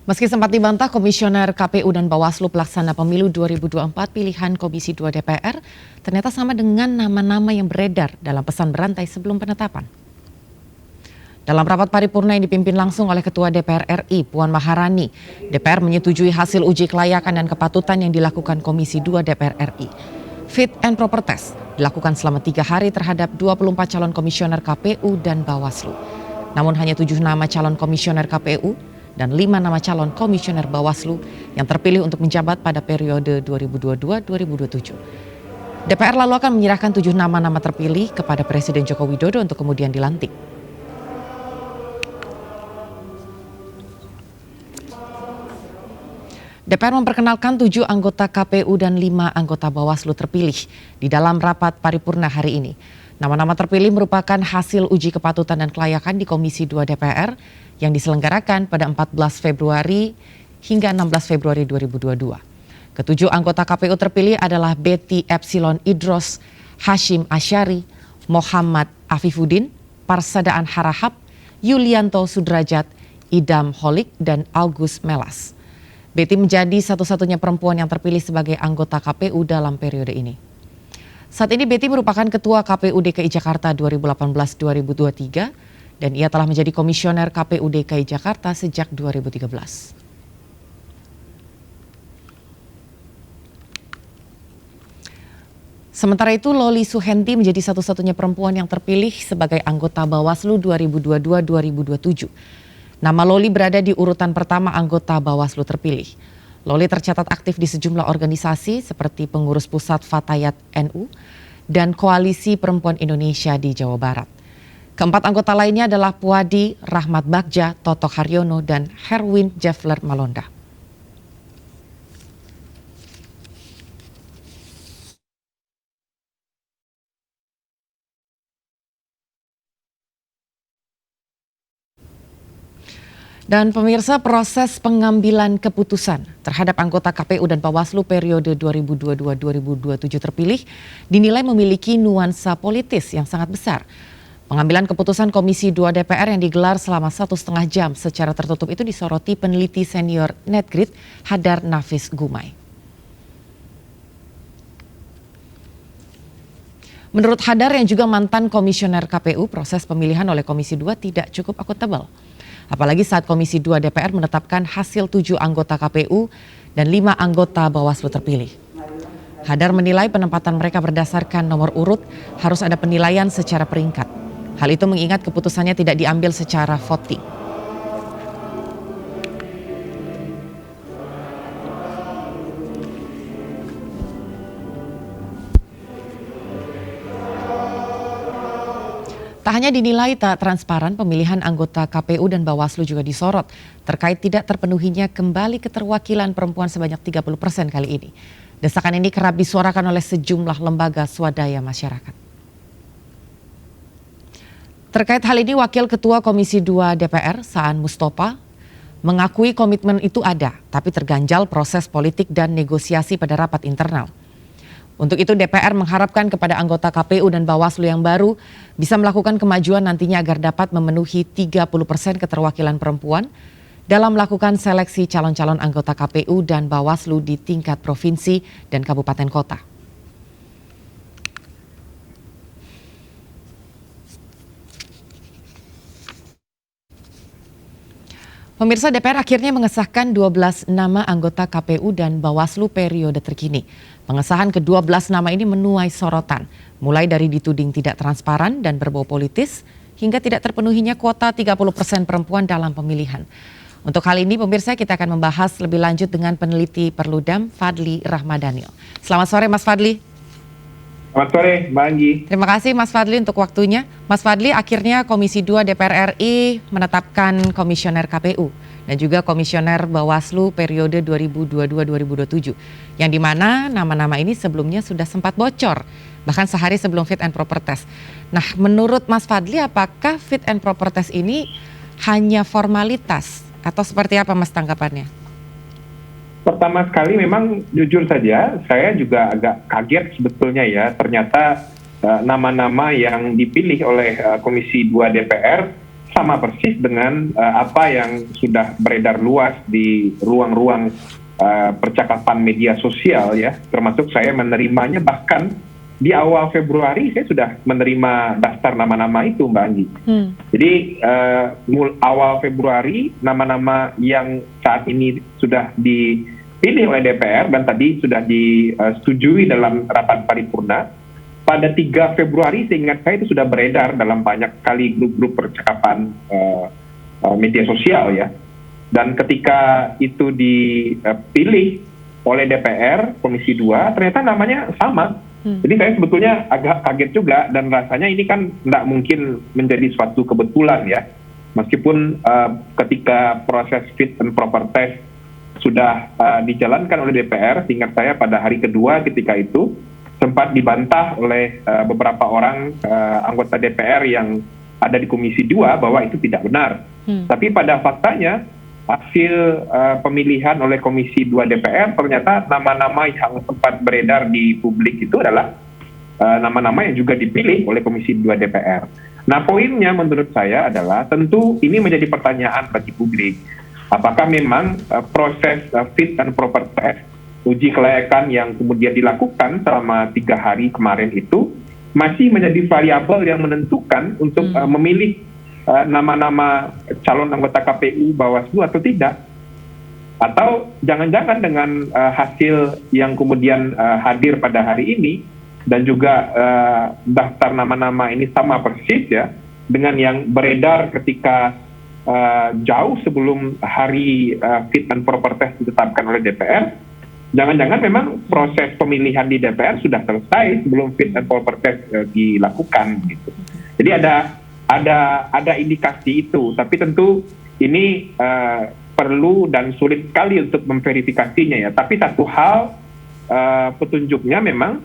Meski sempat dibantah, Komisioner KPU dan Bawaslu Pelaksana Pemilu 2024 pilihan Komisi 2 DPR ternyata sama dengan nama-nama yang beredar dalam pesan berantai sebelum penetapan. Dalam rapat paripurna yang dipimpin langsung oleh Ketua DPR RI, Puan Maharani, DPR menyetujui hasil uji kelayakan dan kepatutan yang dilakukan Komisi 2 DPR RI. Fit and proper test dilakukan selama 3 hari terhadap 24 calon komisioner KPU dan Bawaslu. Namun hanya 7 nama calon komisioner KPU dan 5 nama calon komisioner Bawaslu yang terpilih untuk menjabat pada periode 2022-2027. DPR lalu akan menyerahkan 7 nama-nama terpilih kepada Presiden Joko Widodo untuk kemudian dilantik. DPR memperkenalkan 7 anggota KPU dan 5 anggota Bawaslu terpilih di dalam rapat paripurna hari ini. Nama-nama terpilih merupakan hasil uji kepatutan dan kelayakan di Komisi 2 DPR yang diselenggarakan pada 14 Februari hingga 16 Februari 2022. Ketujuh anggota KPU terpilih adalah Betty Epsilon Idros, Hashim Asyari, Muhammad Afifuddin, Parsadaan Harahap, Yulianto Sudrajat, Idam Holik, dan August Melas. Betty menjadi satu-satunya perempuan yang terpilih sebagai anggota KPU dalam periode ini. Saat ini Betty merupakan Ketua KPU DKI Jakarta 2018-2023 dan ia telah menjadi Komisioner KPU DKI Jakarta sejak 2013. Sementara itu, Loli Suhenti menjadi satu-satunya perempuan yang terpilih sebagai anggota Bawaslu 2022-2027. Nama Loli berada di urutan pertama anggota Bawaslu terpilih. Loli tercatat aktif di sejumlah organisasi seperti pengurus pusat Fatayat NU dan Koalisi Perempuan Indonesia di Jawa Barat. Keempat anggota lainnya adalah Puadi Rahmat Bagja, Toto Haryono, dan Herwin Jeffler Malonda. Dan pemirsa, proses pengambilan keputusan terhadap anggota KPU dan Bawaslu periode 2022-2027 terpilih dinilai memiliki nuansa politis yang sangat besar. Pengambilan keputusan Komisi 2 DPR yang digelar selama 1,5 jam secara tertutup itu disoroti peneliti senior Netgrid Hadar Nafis Gumai. Menurut Hadar yang juga mantan komisioner KPU, proses pemilihan oleh Komisi 2 tidak cukup akuntabel. Apalagi saat Komisi 2 DPR menetapkan hasil 7 anggota KPU dan 5 anggota Bawaslu terpilih. Hadar menilai penempatan mereka berdasarkan nomor urut harus ada penilaian secara peringkat. Hal itu mengingat keputusannya tidak diambil secara voting. Tak hanya dinilai tak transparan, pemilihan anggota KPU dan Bawaslu juga disorot terkait tidak terpenuhinya kembali keterwakilan perempuan sebanyak 30% kali ini. Desakan ini kerap disuarakan oleh sejumlah lembaga swadaya masyarakat. Terkait hal ini, Wakil Ketua Komisi 2 DPR, Saan Mustopa, mengakui komitmen itu ada, tapi terganjal proses politik dan negosiasi pada rapat internal. Untuk itu DPR mengharapkan kepada anggota KPU dan Bawaslu yang baru bisa melakukan kemajuan nantinya agar dapat memenuhi 30% keterwakilan perempuan dalam melakukan seleksi calon-calon anggota KPU dan Bawaslu di tingkat provinsi dan kabupaten kota. Pemirsa, DPR akhirnya mengesahkan 12 nama anggota KPU dan Bawaslu periode terkini. Pengesahan ke-12 nama ini menuai sorotan, mulai dari dituding tidak transparan dan berbau politis, hingga tidak terpenuhinya kuota 30% perempuan dalam pemilihan. Untuk hal ini, pemirsa, kita akan membahas lebih lanjut dengan peneliti Perludem, Fadli Rahmadhanil. Selamat sore, Mas Fadli. Selamat sore, Mbak Anggi. Terima kasih Mas Fadli untuk waktunya. Mas Fadli, akhirnya Komisi 2 DPR RI menetapkan komisioner KPU dan juga komisioner Bawaslu periode 2022-2027. Yang dimana nama-nama ini sebelumnya sudah sempat bocor, bahkan sehari sebelum fit and proper test. Nah, menurut Mas Fadli, apakah fit and proper test ini hanya formalitas atau seperti apa Mas tanggapannya? Pertama sekali memang jujur saja saya juga agak kaget sebetulnya ya, ternyata nama-nama yang dipilih oleh Komisi 2 DPR sama persis dengan apa yang sudah beredar luas di ruang-ruang percakapan media sosial ya, termasuk saya menerimanya bahkan di awal Februari saya sudah menerima daftar nama-nama itu, Mbak Anggi. Jadi awal Februari nama-nama yang saat ini sudah dipilih oleh DPR dan tadi sudah disetujui dalam rapat paripurna, pada 3 Februari seingat saya itu sudah beredar dalam banyak kali grup-grup percakapan media sosial ya. Dan ketika itu dipilih oleh DPR Komisi 2 ternyata namanya sama. Jadi saya sebetulnya agak kaget juga dan rasanya ini kan tidak mungkin menjadi suatu kebetulan ya. Meskipun ketika proses fit and proper test sudah dijalankan oleh DPR, seingat saya pada hari kedua ketika itu sempat dibantah oleh beberapa orang anggota DPR yang ada di Komisi 2 bahwa itu tidak benar. Tapi pada faktanya hasil pemilihan oleh Komisi 2 DPR ternyata nama-nama yang sempat beredar di publik itu adalah nama-nama yang juga dipilih oleh Komisi 2 DPR. Nah, poinnya menurut saya adalah tentu ini menjadi pertanyaan bagi publik. Apakah memang proses fit and proper test, uji kelayakan yang kemudian dilakukan selama 3 hari kemarin itu masih menjadi variabel yang menentukan untuk memilih nama-nama calon anggota KPU Bawaslu atau tidak? Atau jangan-jangan dengan hasil yang kemudian hadir pada hari ini dan juga daftar nama-nama ini sama persis ya dengan yang beredar ketika jauh sebelum hari fit and proper test ditetapkan oleh DPR, jangan-jangan memang proses pemilihan di DPR sudah selesai sebelum fit and proper test dilakukan gitu. Jadi ada indikasi itu, tapi tentu ini perlu dan sulit sekali untuk memverifikasinya ya. Tapi satu hal petunjuknya memang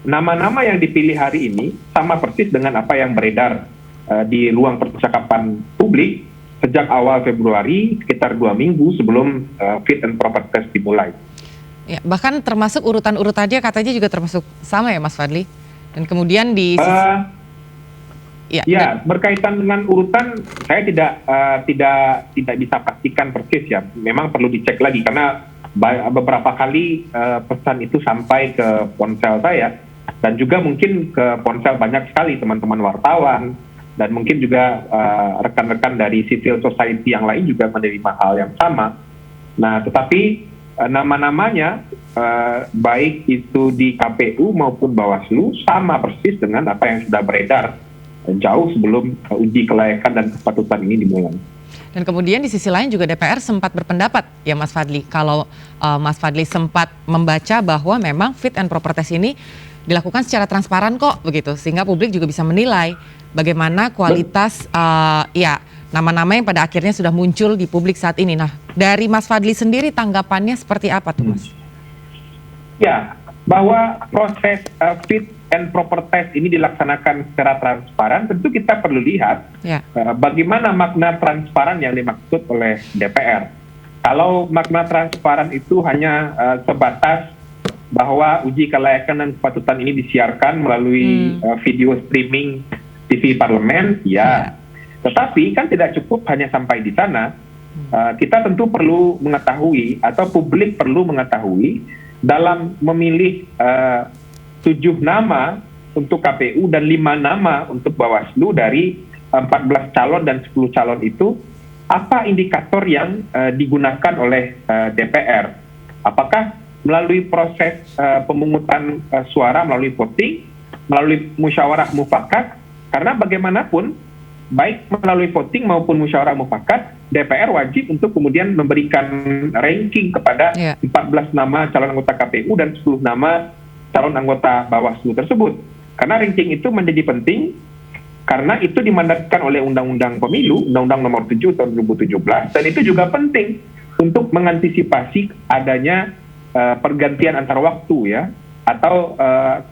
nama-nama yang dipilih hari ini sama persis dengan apa yang beredar di ruang percakapan publik sejak awal Februari, sekitar 2 minggu sebelum fit and proper test dimulai. Ya, bahkan termasuk urutan-urutannya katanya juga termasuk sama ya Mas Fadli. Dan kemudian di Ya, berkaitan dengan urutan saya tidak bisa pastikan persis ya. Memang perlu dicek lagi karena beberapa kali pesan itu sampai ke ponsel saya dan juga mungkin ke ponsel banyak sekali teman-teman wartawan dan mungkin juga rekan-rekan dari civil society yang lain juga menerima hal yang sama. Nah, tetapi nama-namanya baik itu di KPU maupun Bawaslu sama persis dengan apa yang sudah beredar jauh sebelum uji kelayakan dan kepatutan ini dimulai. Dan kemudian di sisi lain juga DPR sempat berpendapat ya Mas Fadli, kalau Mas Fadli sempat membaca bahwa memang fit and proper test ini dilakukan secara transparan kok begitu, sehingga publik juga bisa menilai bagaimana kualitas nama-nama yang pada akhirnya sudah muncul di publik saat ini. Nah, dari Mas Fadli sendiri tanggapannya seperti apa tuh Mas? Ya, bahwa proses fit and proper test ini dilaksanakan secara transparan, tentu kita perlu lihat bagaimana makna transparan yang dimaksud oleh DPR. Kalau makna transparan itu hanya sebatas bahwa uji kelayakan dan kepatutan ini disiarkan melalui video streaming TV parlemen, tetapi kan tidak cukup hanya sampai di sana. Kita tentu perlu mengetahui atau publik perlu mengetahui dalam memilih 7 nama untuk KPU dan 5 nama untuk Bawaslu dari 14 calon dan 10 calon itu, apa indikator yang digunakan oleh DPR? Apakah melalui proses pemungutan suara, melalui voting, melalui musyawarah mufakat? Karena bagaimanapun, baik melalui voting maupun musyawarah mufakat, DPR wajib untuk kemudian memberikan ranking kepada 14 nama calon anggota KPU dan 10 nama calon anggota Bawaslu tersebut. Karena ranking itu menjadi penting karena itu dimandatkan oleh Undang-Undang Pemilu, Undang-Undang Nomor 7 tahun 2017, dan itu juga penting untuk mengantisipasi adanya pergantian antar waktu ya, atau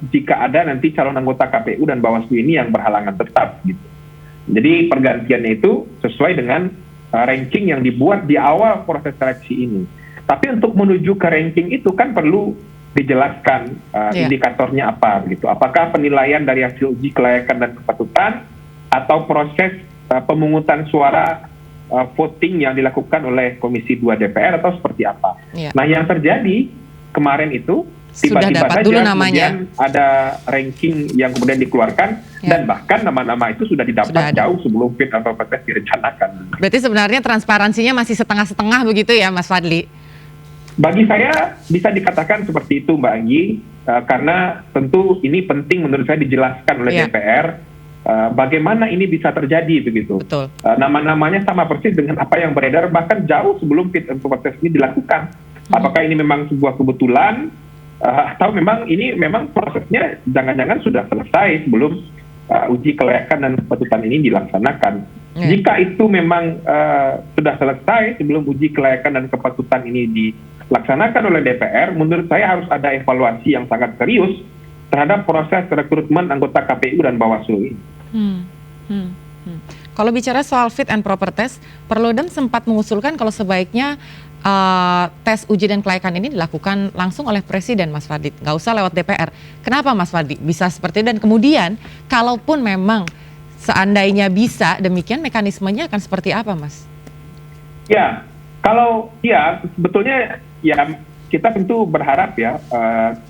jika ada nanti calon anggota KPU dan Bawaslu ini yang berhalangan tetap gitu. Jadi pergantiannya itu sesuai dengan ranking yang dibuat di awal proses seleksi ini. Tapi untuk menuju ke ranking itu kan perlu dijelaskan indikatornya apa begitu. Apakah penilaian dari hasil uji kelayakan dan kepatutan atau proses pemungutan suara voting yang dilakukan oleh Komisi 2 DPR atau seperti apa. Ya. Nah, yang terjadi kemarin itu Sudah tiba-tiba dapat saja dulu namanya. kemudian ada ranking yang kemudian dikeluarkan, dan bahkan nama-nama itu sudah didapat jauh sebelum fit and proper test direncanakan. Berarti sebenarnya transparansinya masih setengah-setengah begitu ya, Mas Fadli? Bagi saya bisa dikatakan seperti itu, Mbak Anggi, karena tentu ini penting menurut saya dijelaskan oleh DPR bagaimana ini bisa terjadi begitu. Betul. Nama-namanya sama persis dengan apa yang beredar bahkan jauh sebelum fit and proper test ini dilakukan. Apakah ini memang sebuah kebetulan atau memang ini memang prosesnya jangan-jangan sudah selesai sebelum uji kelayakan dan kepatutan ini dilaksanakan. Jika itu memang sudah selesai sebelum uji kelayakan dan kepatutan ini dilaksanakan oleh DPR, menurut saya harus ada evaluasi yang sangat serius terhadap proses rekrutmen anggota KPU dan Bawaslu ini. Kalau bicara soal fit and proper test, Perludem sempat mengusulkan kalau sebaiknya tes uji dan kelayakan ini dilakukan langsung oleh Presiden, Mas Fadli, nggak usah lewat DPR. Kenapa, Mas Fadli, bisa seperti itu? Dan kemudian, kalaupun memang seandainya bisa, demikian mekanismenya akan seperti apa, Mas? Ya, kalau ya sebetulnya ya kita tentu berharap ya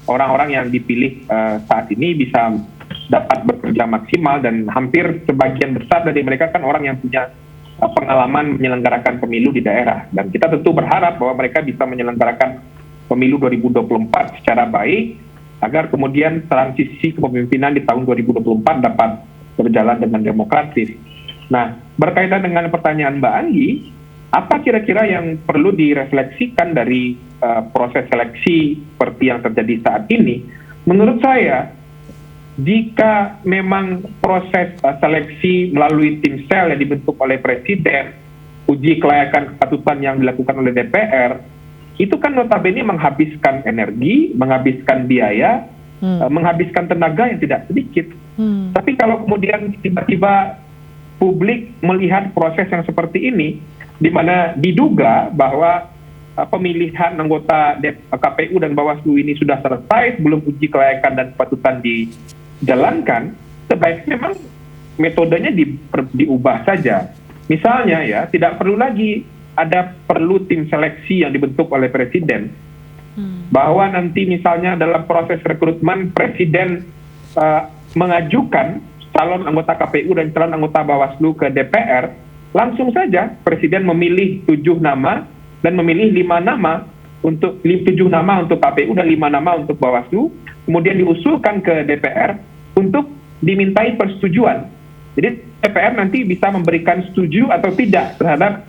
orang-orang yang dipilih saat ini bisa dapat bekerja maksimal, dan hampir sebagian besar dari mereka kan orang yang punya pengalaman menyelenggarakan pemilu di daerah, dan kita tentu berharap bahwa mereka bisa menyelenggarakan pemilu 2024 secara baik agar kemudian transisi kepemimpinan di tahun 2024 dapat berjalan dengan demokratis. Nah, berkaitan dengan pertanyaan Mbak Anggi, apa kira-kira yang perlu direfleksikan dari proses seleksi seperti yang terjadi saat ini? Menurut saya, jika memang proses seleksi melalui tim sel yang dibentuk oleh Presiden, uji kelayakan kepatutan yang dilakukan oleh DPR, itu kan notabene menghabiskan energi, menghabiskan biaya, menghabiskan tenaga yang tidak sedikit. Tapi kalau kemudian tiba-tiba publik melihat proses yang seperti ini, di mana diduga bahwa pemilihan anggota KPU dan Bawaslu ini sudah selesai sebelum uji kelayakan dan kepatutan dijalankan, sebaiknya memang metodenya diubah saja. Misalnya ya, tidak perlu lagi perlu tim seleksi yang dibentuk oleh Presiden, bahwa nanti misalnya dalam proses rekrutmen Presiden mengajukan calon anggota KPU dan calon anggota Bawaslu ke DPR, langsung saja Presiden memilih 7 nama dan memilih 5 nama untuk 7 nama untuk KPU dan 5 nama untuk Bawaslu, kemudian diusulkan ke DPR untuk dimintai persetujuan. Jadi DPR nanti bisa memberikan setuju atau tidak terhadap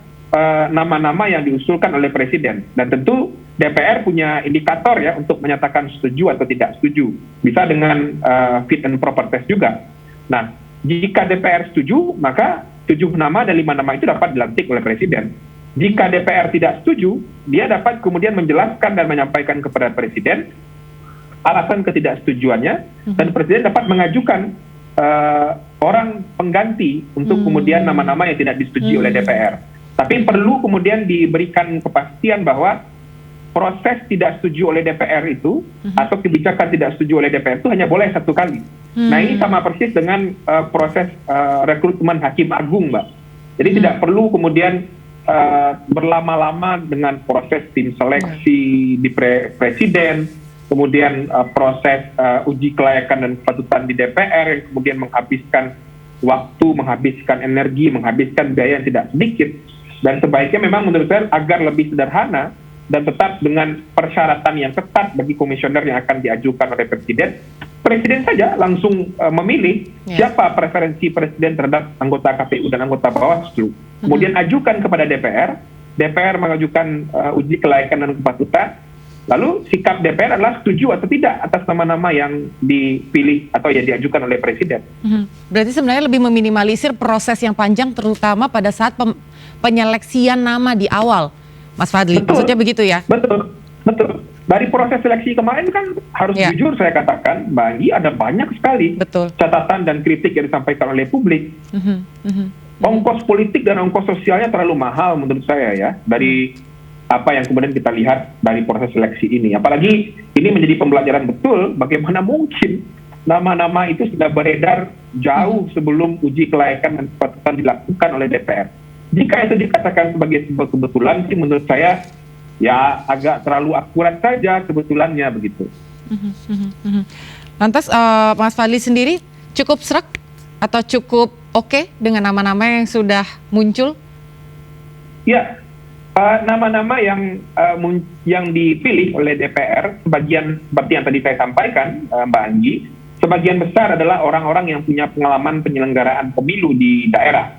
nama-nama yang diusulkan oleh Presiden, dan tentu DPR punya indikator ya untuk menyatakan setuju atau tidak setuju. Bisa dengan fit and proper test juga. Nah, jika DPR setuju, maka 7 nama dan 5 nama itu dapat dilantik oleh Presiden. Jika DPR tidak setuju, dia dapat kemudian menjelaskan dan menyampaikan kepada Presiden alasan ketidaksetujuannya, dan Presiden dapat mengajukan orang pengganti untuk kemudian nama-nama yang tidak disetujui oleh DPR. Tapi perlu kemudian diberikan kepastian bahwa proses tidak setuju oleh DPR itu atau kebijakan tidak setuju oleh DPR itu hanya boleh 1 kali. Nah, ini sama persis dengan proses rekrutmen hakim agung, Mbak. Jadi tidak perlu kemudian berlama-lama dengan proses tim seleksi di Presiden, kemudian proses uji kelayakan dan kepatutan di DPR yang kemudian menghabiskan waktu, menghabiskan energi, menghabiskan biaya yang tidak sedikit. Dan sebaiknya memang menurut saya agar lebih sederhana dan tetap dengan persyaratan yang ketat bagi komisioner yang akan diajukan oleh Presiden, Presiden saja langsung memilih siapa preferensi Presiden terhadap anggota KPU dan anggota Bawaslu. Kemudian ajukan kepada DPR, DPR mengajukan uji kelayakan dan kepatutan, lalu sikap DPR adalah setuju atau tidak atas nama-nama yang dipilih atau yang diajukan oleh Presiden. Berarti sebenarnya lebih meminimalisir proses yang panjang, terutama pada saat penyeleksian nama di awal, Mas Fadli. Betul. Maksudnya begitu ya? Betul, betul. Dari proses seleksi kemarin kan harus jujur saya katakan, bagi ada banyak sekali catatan dan kritik yang disampaikan oleh publik. Ongkos politik dan ongkos sosialnya terlalu mahal menurut saya ya, dari apa yang kemudian kita lihat dari proses seleksi ini. Apalagi ini menjadi pembelajaran betul bagaimana mungkin nama-nama itu sudah beredar jauh sebelum uji kelayakan dan kepatutan dilakukan oleh DPR. Jika itu dikatakan sebagai sebuah kebetulan, sih menurut saya ya agak terlalu akurat saja kebetulannya begitu. Lantas Mas Fadli sendiri cukup sreg atau cukup oke dengan nama-nama yang sudah muncul? Ya, nama-nama yang dipilih oleh DPR, sebagian seperti yang tadi saya sampaikan, Mbak Anggi, sebagian besar adalah orang-orang yang punya pengalaman penyelenggaraan pemilu di daerah,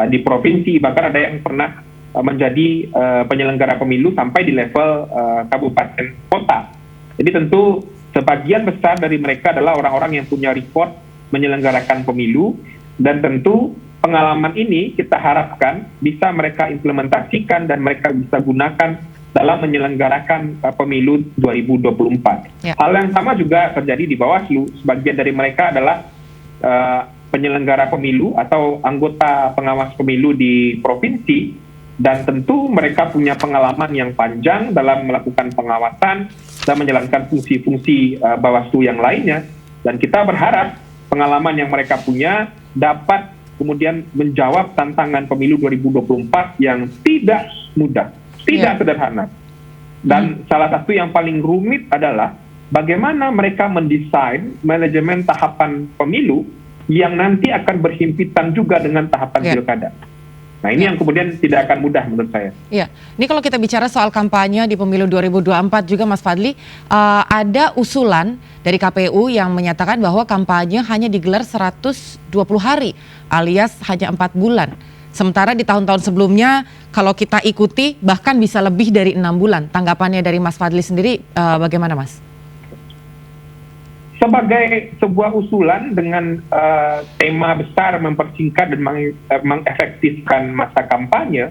di provinsi, bahkan ada yang pernah menjadi penyelenggara pemilu sampai di level kabupaten kota. Jadi tentu sebagian besar dari mereka adalah orang-orang yang punya record menyelenggarakan pemilu, dan tentu pengalaman ini kita harapkan bisa mereka implementasikan dan mereka bisa gunakan dalam menyelenggarakan pemilu 2024. Ya. Hal yang sama juga terjadi di Bawaslu. Sebagian dari mereka adalah penyelenggara pemilu atau anggota pengawas pemilu di provinsi, dan tentu mereka punya pengalaman yang panjang dalam melakukan pengawasan dan menjalankan fungsi-fungsi Bawaslu yang lainnya, dan kita berharap pengalaman yang mereka punya dapat kemudian menjawab tantangan pemilu 2024 yang tidak mudah, tidak sederhana. Dan salah satu yang paling rumit adalah bagaimana mereka mendesain manajemen tahapan pemilu yang nanti akan berhimpitan juga dengan tahapan pilkada. Nah, ini yang kemudian tidak akan mudah menurut saya. Iya, ini kalau kita bicara soal kampanye di pemilu 2024 juga Mas Fadli, ada usulan dari KPU yang menyatakan bahwa kampanye hanya digelar 120 hari alias hanya 4 bulan. Sementara di tahun-tahun sebelumnya kalau kita ikuti bahkan bisa lebih dari 6 bulan. Tanggapannya dari Mas Fadli sendiri bagaimana Mas? Sebagai sebuah usulan dengan tema besar mempersingkat dan mengefektifkan masa kampanye,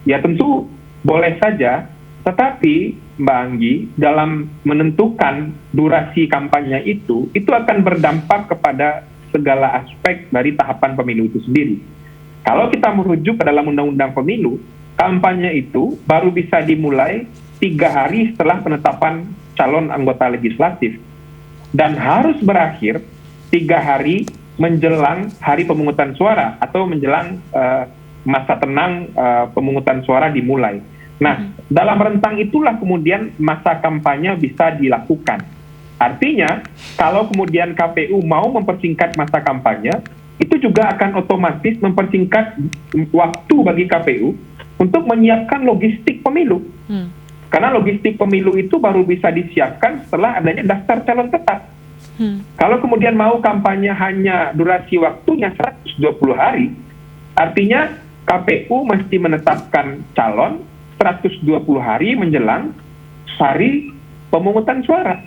ya tentu boleh saja, tetapi Mbak Anggi, dalam menentukan durasi kampanye itu akan berdampak kepada segala aspek dari tahapan pemilu itu sendiri. Kalau kita merujuk ke dalam Undang-Undang Pemilu, kampanye itu baru bisa dimulai 3 hari setelah penetapan calon anggota legislatif, dan harus berakhir 3 hari menjelang hari pemungutan suara atau menjelang masa tenang pemungutan suara dimulai. Nah, dalam rentang itulah kemudian masa kampanye bisa dilakukan. Artinya, kalau kemudian KPU mau mempersingkat masa kampanye, itu juga akan otomatis mempersingkat waktu bagi KPU untuk menyiapkan logistik pemilu. Karena logistik pemilu itu baru bisa disiapkan setelah adanya daftar calon tetap. Kalau kemudian mau kampanye hanya durasi waktunya 120 hari, artinya KPU mesti menetapkan calon 120 hari menjelang hari pemungutan suara.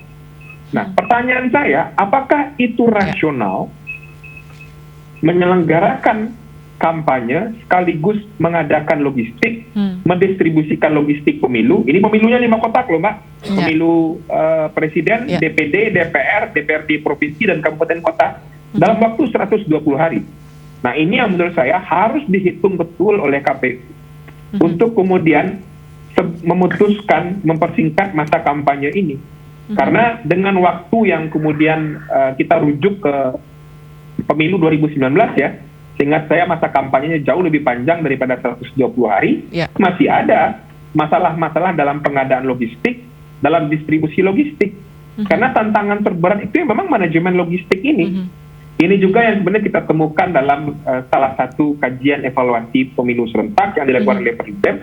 Nah, pertanyaan saya, apakah itu rasional menyelenggarakan kampanye sekaligus mengadakan logistik, mendistribusikan logistik pemilu? Ini pemilunya 5 kotak loh, Mbak. Pemilu presiden, DPD, DPR, DPRD provinsi dan kabupaten kota dalam waktu 120 hari. Nah, ini yang menurut saya harus dihitung betul oleh KPU untuk kemudian memutuskan mempersingkat masa kampanye ini. Karena dengan waktu yang kemudian kita rujuk ke pemilu 2019 ya, seingat saya masa kampanyenya jauh lebih panjang daripada 120 hari, masih ada masalah-masalah dalam pengadaan logistik, dalam distribusi logistik. Karena tantangan terberat itu memang manajemen logistik ini. Ini juga yang sebenarnya kita temukan dalam salah satu kajian evaluasi pemilu serentak yang dilakukan oleh Presiden,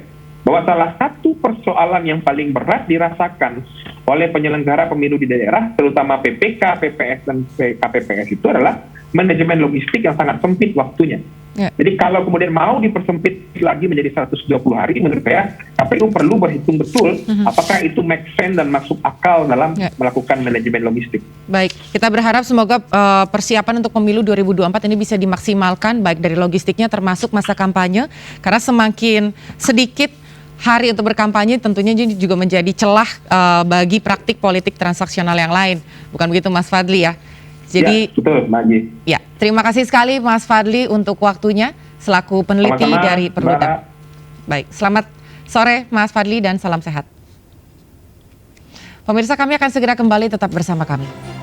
bahwa salah satu persoalan yang paling berat dirasakan oleh penyelenggara pemilu di daerah, terutama PPK, PPS, dan KPPS itu adalah manajemen logistik yang sangat sempit waktunya. Jadi kalau kemudian mau dipersempit lagi menjadi 120 hari, menurut saya KPU perlu berhitung betul apakah itu make sense dan masuk akal dalam melakukan manajemen logistik. Baik, kita berharap semoga persiapan untuk pemilu 2024 ini bisa dimaksimalkan baik dari logistiknya termasuk masa kampanye, karena semakin sedikit hari untuk berkampanye tentunya juga menjadi celah bagi praktik politik transaksional yang lain. Bukan begitu Mas Fadli ya? Jadi, ya, betul, Mbak Anggi. Ya, terima kasih sekali Mas Fadli untuk waktunya selaku peneliti dari Perludem. Baik, selamat sore Mas Fadli dan salam sehat. Pemirsa, kami akan segera kembali, tetap bersama kami.